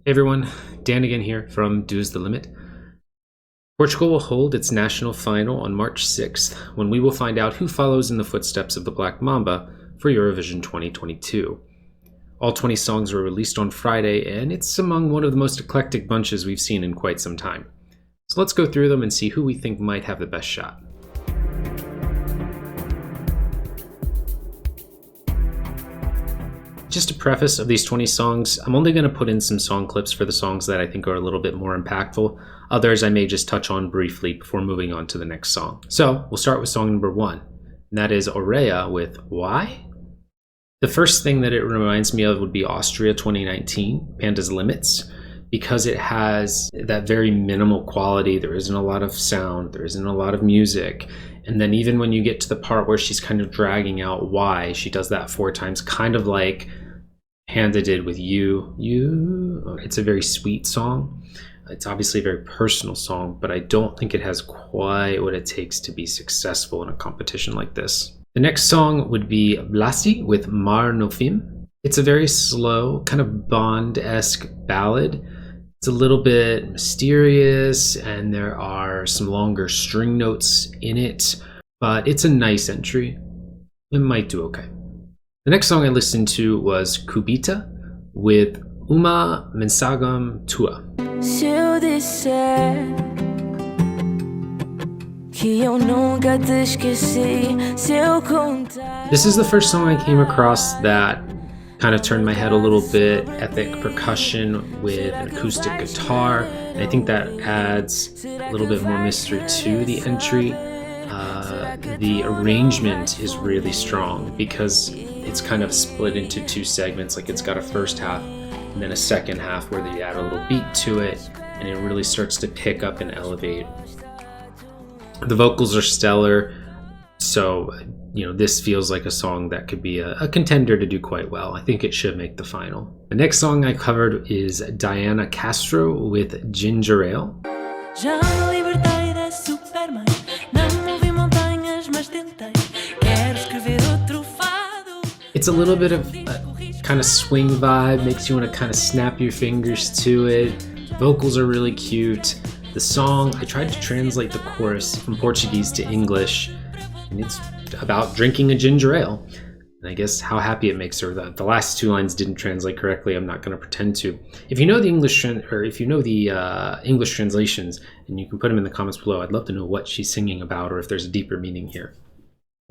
Hey everyone, Dan again here from Do's the Limit. Portugal will hold its national final on March 6th, when we will find out who follows in the footsteps of the Black Mamba for Eurovision 2022. All 20 songs were released on Friday, and it's among one of the most eclectic bunches we've seen in quite some time. So let's go through them and see who we think might have the best shot. Just a preface of these 20 songs, I'm only going to put in some song clips for the songs that I think are a little bit more impactful. Others I may just touch on briefly before moving on to the next song. So we'll start with song number 1, and that is Aurea with Why? The first thing that it reminds me of would be Austria 2019, Panda's Limits, because it has that very minimal quality. There isn't a lot of sound, there isn't a lot of music. And then even when you get to the part where she's kind of dragging out why, she does that 4 times, kind of like Panda did with You. It's a very sweet song. It's obviously a very personal song, but I don't think it has quite what it takes to be successful in a competition like this. The next song would be Blasi with Mar no Fim. It's a very slow, kind of Bond-esque ballad. It's a little bit mysterious, and there are some longer string notes in it, but it's a nice entry. It might do okay. The next song I listened to was Kubita with Uma Mensagem Tua. Se eu disser que eu nunca te esqueci, se eu contar. This is the first song I came across that kind of turned my head a little bit. Epic percussion with an acoustic guitar, and I think that adds a little bit more mystery to the entry. The arrangement is really strong because it's kind of split into 2 segments. Like it's got a first half and then a second half where they add a little beat to it, and it really starts to pick up and elevate. The vocals are stellar, so this feels like a song that could be a contender to do quite well. I think it should make the final. The next song I covered is Diana Castro with Ginger Ale. It's a little bit of a kind of swing vibe, makes you want to kind of snap your fingers to it. Vocals are really cute. The song, I tried to translate the chorus from Portuguese to English, and it's about drinking a ginger ale. And I guess how happy it makes her. The last 2 lines didn't translate correctly. I'm not going to pretend to. If you know the English English translations, and you can put them in the comments below, I'd love to know what she's singing about, or if there's a deeper meaning here.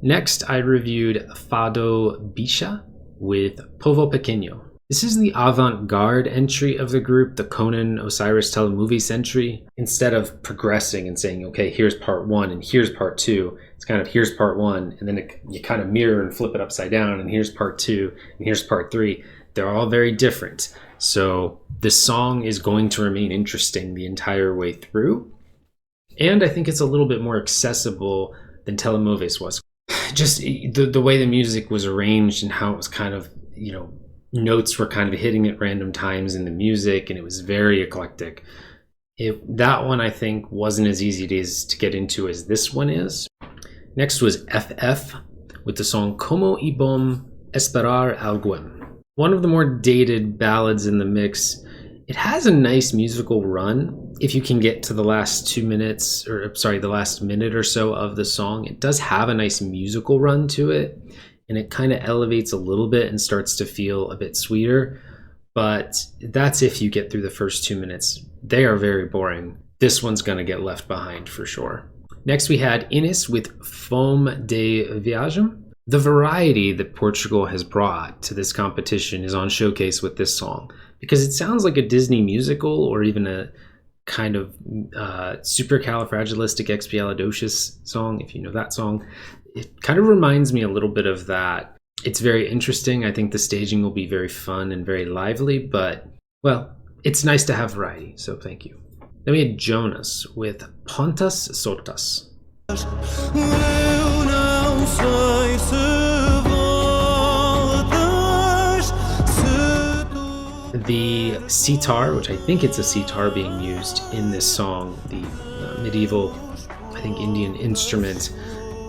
Next, I reviewed Fado Bicha with Povo Pequeño. This is the avant-garde entry of the group, the Conan Osiris Telemovies entry. Instead of progressing and saying, okay, here's part 1 and here's part 2, it's kind of here's part 1, and then you kind of mirror and flip it upside down, and here's part 2, and here's part 3. They're all very different. So this song is going to remain interesting the entire way through. And I think it's a little bit more accessible than Telemovies was. Just the way the music was arranged and how it was kind of, notes were kind of hitting at random times in the music, and it was very eclectic. That one I think wasn't as easy to get into as this one is. Next was FF with the song Como Ibom Esperar Alguém. One of the more dated ballads in the mix. It has a nice musical run if you can get to the last the last minute or so of the song. It does have a nice musical run to it, and it kind of elevates a little bit and starts to feel a bit sweeter. But that's if you get through the first 2 minutes. They are very boring. This one's going to get left behind for sure. Next we had Inês with Fome de Viagem. The variety that Portugal has brought to this competition is on showcase with this song, because it sounds like a Disney musical or even a kind of supercalifragilisticexpialidocious song, if you know that song. It kind of reminds me a little bit of that. It's very interesting. I think the staging will be very fun and very lively, but, well, it's nice to have variety, so thank you. Then we had Jonas with Pontas Soltas. The sitar, which I think it's a sitar being used in this song, the medieval, I think, Indian instrument,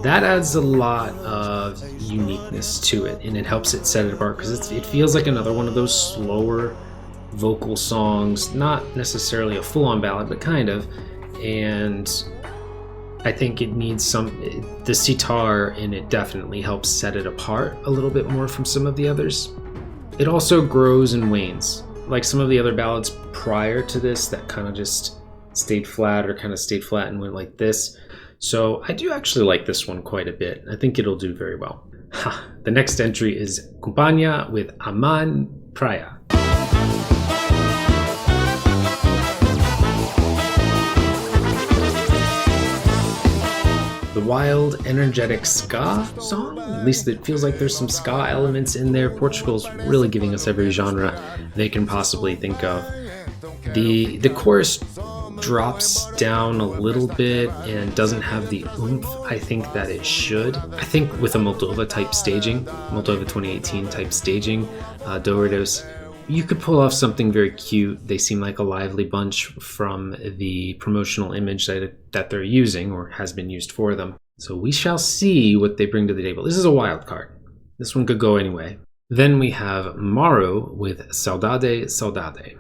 that adds a lot of uniqueness to it, and it helps it set it apart because it feels like another one of those slower vocal songs, not necessarily a full-on ballad, but kind of. And I think it needs the sitar in it definitely helps set it apart a little bit more from some of the others. It also grows and wanes. Like some of the other ballads prior to this that kind of just stayed flat or kind of stayed flat and went like this. So I do actually like this one quite a bit. I think it'll do very well. The next entry is Compagna with Aman Praia. The wild, energetic ska song. At least it feels like there's some ska elements in there. Portugal's really giving us every genre they can possibly think of. The chorus drops down a little bit and doesn't have the oomph I think that it should. I think with a Moldova type staging, Moldova 2018 type staging, Doritos, you could pull off something very cute. They seem like a lively bunch from the promotional image that they're using or has been used for them. So we shall see what they bring to the table. This is a wild card. This one could go anyway. Then we have Mauro with Saudade, Saudade.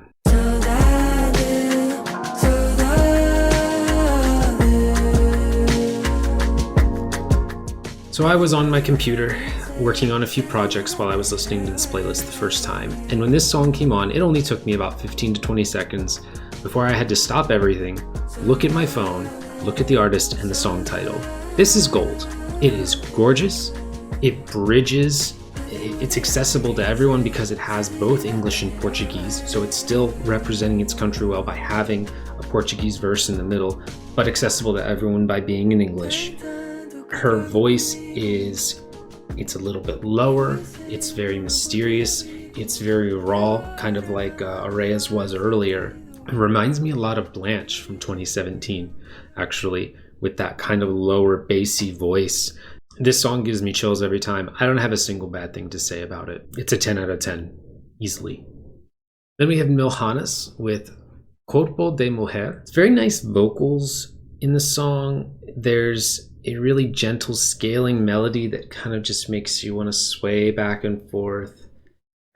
So I was on my computer working on a few projects while I was listening to this playlist the first time, and when this song came on, it only took me about 15 to 20 seconds before I had to stop everything, look at my phone, look at the artist and the song title. This is gold. It is gorgeous, it bridges, it's accessible to everyone because it has both English and Portuguese, so it's still representing its country well by having a Portuguese verse in the middle, but accessible to everyone by being in English. Her voice it's a little bit lower, it's very mysterious, it's very raw, kind of like Area's was earlier. It reminds me a lot of Blanche from 2017, actually, with that kind of lower bassy voice. This song gives me chills every time. I don't have a single bad thing to say about it. It's a 10 out of 10, easily. Then we have Milhanas with Corpo de Mujer. It's very nice vocals in the song. There's a really gentle scaling melody that kind of just makes you want to sway back and forth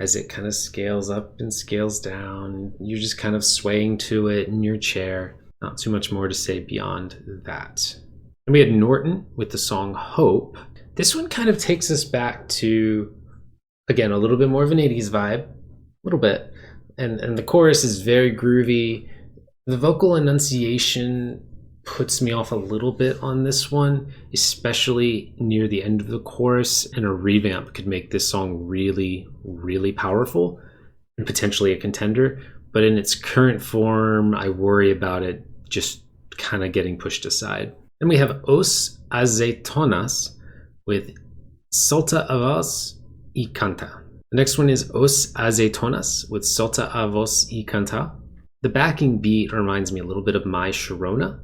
as it kind of scales up and scales down. You're just kind of swaying to it in your chair. Not too much more to say beyond that. And we had Norton with the song Hope. This one kind of takes us back to, again, a little bit more of an 80s vibe, a little bit. And the chorus is very groovy. The vocal enunciation puts me off a little bit on this one, especially near the end of the chorus, and a revamp could make this song really, really powerful and potentially a contender. But in its current form, I worry about it just kind of getting pushed aside. Then we have Os Azeitonas with Solta a Voz y Canta. The next one is Os Azeitonas with Solta a Voz y Canta. The backing beat reminds me a little bit of My Sharona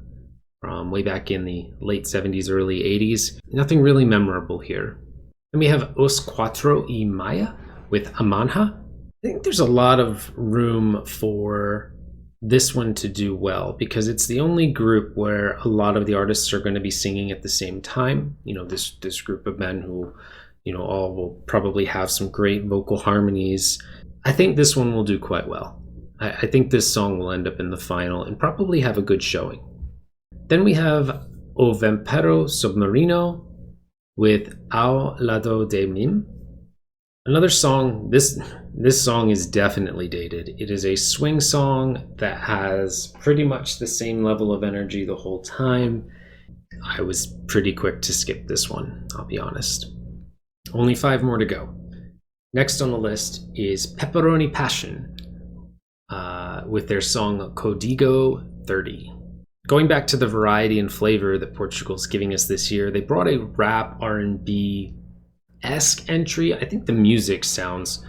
from way back in the late 70s, early 80s. Nothing really memorable here. Then we have Os Cuatro y Maya with Amanha. I think there's a lot of room for this one to do well because it's the only group where a lot of the artists are going to be singing at the same time. You know, this group of men who, you know, all will probably have some great vocal harmonies. I think this one will do quite well. I think this song will end up in the final and probably have a good showing. Then we have O Vampiro Submarino with Ao Lado de Mim. Another song, this song is definitely dated. It is a swing song that has pretty much the same level of energy the whole time. I was pretty quick to skip this one, I'll be honest. Only 5 more to go. Next on the list is Pepperoni Passion with their song Código 30. Going back to the variety and flavor that Portugal's giving us this year, they brought a rap R&B-esque entry. I think the music sounds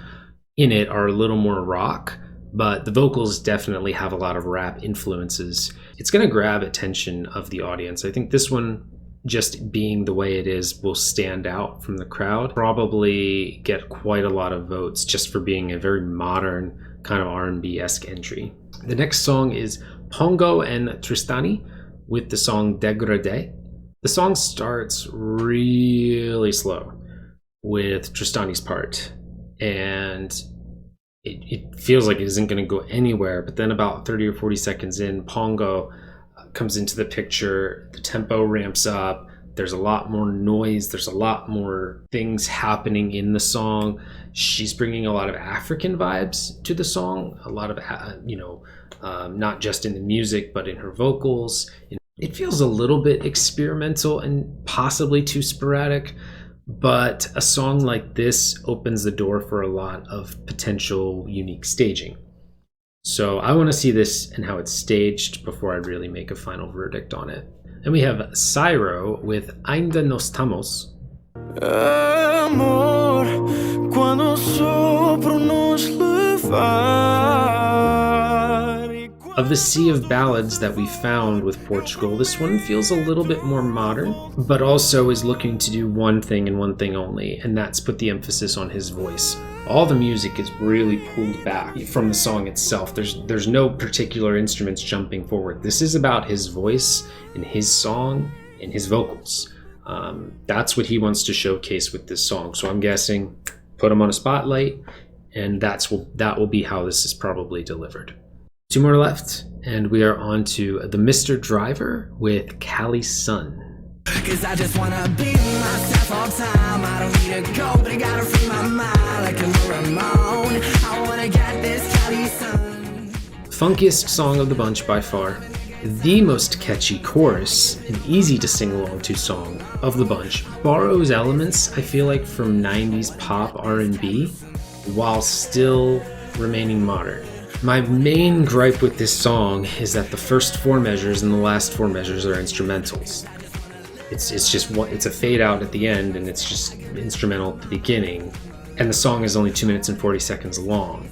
in it are a little more rock, but the vocals definitely have a lot of rap influences. It's going to grab attention of the audience. I think this one, just being the way it is, will stand out from the crowd. Probably get quite a lot of votes just for being a very modern kind of R&B-esque entry. The next song is Pongo and Tristani with the song Degradé. The song starts really slow with Tristani's part, and it feels like it isn't going to go anywhere. But then about 30 or 40 seconds in, Pongo comes into the picture, the tempo ramps up, there's a lot more noise, there's a lot more things happening in the song. She's bringing a lot of African vibes to the song, a lot of, not just in the music, but in her vocals. It feels a little bit experimental and possibly too sporadic, but a song like this opens the door for a lot of potential unique staging. So I want to see this and how it's staged before I really make a final verdict on it. And we have Cyro with Ainda No Estamos. Amor, quando sopro nos levar. Of the sea of ballads that we found with Portugal, this one feels a little bit more modern, but also is looking to do one thing and one thing only, and that's put the emphasis on his voice. All the music is really pulled back from the song itself. There's no particular instruments jumping forward. This is about his voice and his song and his vocals. That's what he wants to showcase with this song. So I'm guessing put him on a spotlight, and that will be how this is probably delivered. 2 more left, and we are on to the Mr. Driver with Cali's Son. Cause I just wanna be myself all time. I don't need to go, but I gotta free my mind like a Ramon. I wanna get this Cali's Son. Funkiest song of the bunch by far. The most catchy chorus and easy to sing along to song of the bunch. Borrows elements, I feel like, from 90s pop R&B while still remaining modern. My main gripe with this song is that the first 4 measures and the last 4 measures are instrumentals. It's a fade out at the end, and it's just instrumental at the beginning, and the song is only 2 minutes and 40 seconds long.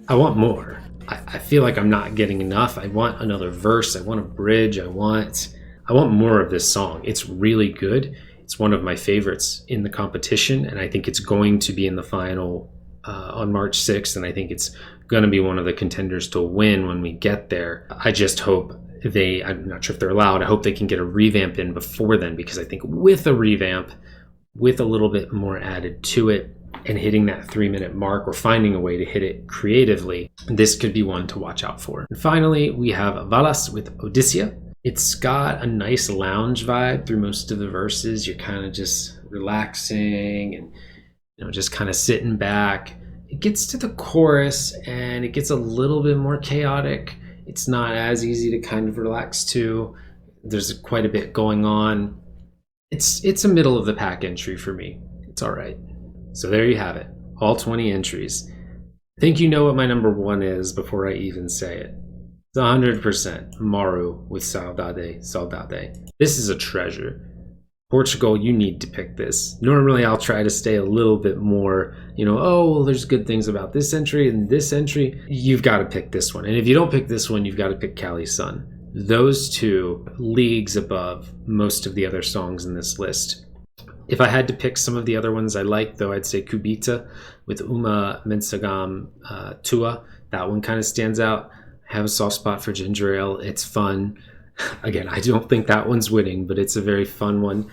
I want more. I feel like I'm not getting enough. I want another verse. I want a bridge. I want more of this song. It's really good. It's one of my favorites in the competition, and I think it's going to be in the final on March 6th, and I think it's going to be one of the contenders to win when we get there. I just hope I'm not sure if they're allowed, I hope they can get a revamp in before then, because I think with a revamp, with a little bit more added to it, and hitting that 3-minute mark or finding a way to hit it creatively, this could be one to watch out for. And finally, we have Valas with Odisea. It's got a nice lounge vibe through most of the verses. You're kind of just relaxing and just kind of sitting back. It gets to the chorus and it gets a little bit more chaotic. It's not as easy to kind of relax to. There's quite a bit going on. It's a middle of the pack entry for me. It's all right. So there you have it. All 20 entries. I think you know what my number 1 is before I even say it. It's 100% Mauro with Saudade. This is a treasure. Portugal, you need to pick this. Normally I'll try to stay a little bit more, there's good things about this entry and this entry. You've got to pick this one. And if you don't pick this one, you've got to pick Cali's Son. Those 2 leagues above most of the other songs in this list. If I had to pick some of the other ones I like, though, I'd say Kubita with Uma Mensagam Tua. That one kind of stands out. I have a soft spot for Ginger Ale. It's fun. Again, I don't think that one's winning, but it's a very fun one.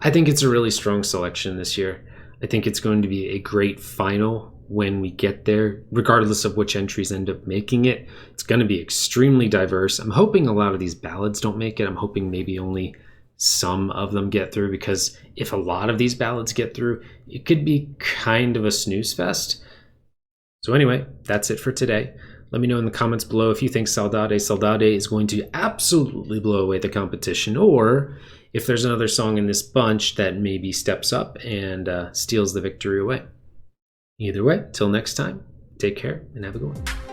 I think it's a really strong selection this year. I think it's going to be a great final when we get there, regardless of which entries end up making it. It's going to be extremely diverse. I'm hoping a lot of these ballads don't make it. I'm hoping maybe only some of them get through, because if a lot of these ballads get through, it could be kind of a snooze fest. So anyway, that's it for today. Let me know in the comments below if you think Saudade is going to absolutely blow away the competition, or if there's another song in this bunch that maybe steps up and steals the victory away. Either way, till next time, take care and have a good one.